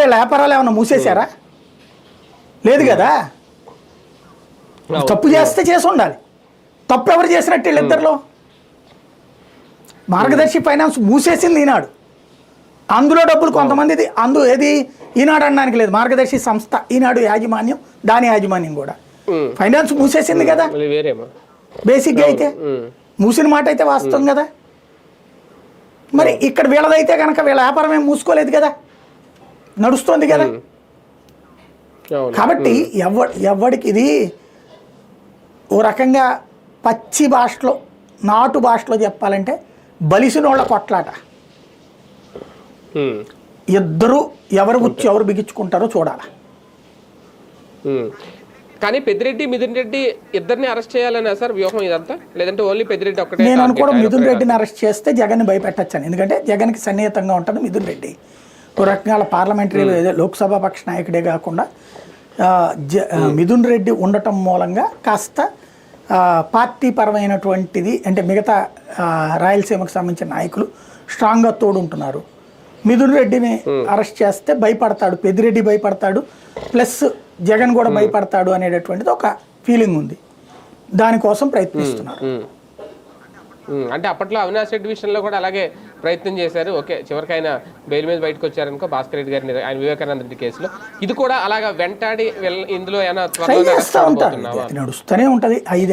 లేదా వ్యాపారాలు ఏమన్నా మూసేశారా? లేదు కదా. తప్పు చేస్తే చేసి ఉండాలి. తప్పు ఎవరు చేసినట్టు వీళ్ళిద్దరిలో? మార్గదర్శి ఫైనాన్స్ మూసేసింది ఈనాడు. అందులో డబ్బులు కొంతమందిది ఏది ఈనాడు అనడానికి లేదు. మార్గదర్శి సంస్థ ఈనాడు యాజమాన్యం, దాని యాజమాన్యం కూడా ఫైనాన్స్ మూసేసింది కదా. బేసిక్గా అయితే మూసిన మాట అయితే వాస్తవం కదా. మరి ఇక్కడ వీళ్ళదైతే కనుక వీళ్ళ వ్యాపారం ఏం మూసుకోలేదు కదా, నడుస్తుంది కదా. కాబట్టి ఎవడికి ఇది ఓ రకంగా పచ్చి భాషలో, నాటు భాషలో చెప్పాలంటే బలిసినోళ్ళ కొట్లాట. ఇద్దరు ఎవరు గుచ్చి ఎవరు బిగించుకుంటారో చూడాలి. కానీ పెద్దిరెడ్డి, మిథున్ రెడ్డి ఇద్దరిని అరెస్ట్ చేయాలన్నా సార్ వ్యూహం ఇదంతా, లేదంటే ఓన్లీ పెద్దిరెడ్డి ఒక్కటే? నేను అనుకోవడం మిథున్ రెడ్డిని అరెస్ట్ చేస్తే జగన్ని భయపెట్టచ్చాను. ఎందుకంటే జగన్కి సన్నిహితంగా ఉంటుంది మిథున్ రెడ్డి. ఒక రకంగా పార్లమెంటరీ లోక్సభ పక్ష నాయకుడే కాకుండా మిథున్ రెడ్డి ఉండటం మూలంగా కాస్త పార్టీ పరమైనటువంటిది, అంటే మిగతా రాయలసీమకు సంబంధించిన నాయకులు స్ట్రాంగ్గా తోడుంటున్నారు. మిథున్ రెడ్డిని అరెస్ట్ చేస్తే భయపడతాడు, పెద్దిరెడ్డి భయపడతాడు, ప్లస్ జగన్ కూడా భయపడతాడు అనేటటువంటిది ఒక ఫీలింగ్ ఉంది. దానికోసం ప్రయత్నిస్తున్నారు. అంటే అప్పట్లో అవినాష్ రెడ్డి విషయంలో కూడా అలాగే ప్రయత్నం చేశారు. ఓకే, చివరికి ఆయన బెయిల్ మీద బయటకు వచ్చారనుకో, భాస్కర్ రెడ్డి గారిని, ఆయన వివేకానంద రెడ్డి కేసులో. ఇది కూడా అలాగా వెంటాడి ఇందులో ఏమైనా నడుస్తూనే ఉంటుంది. 5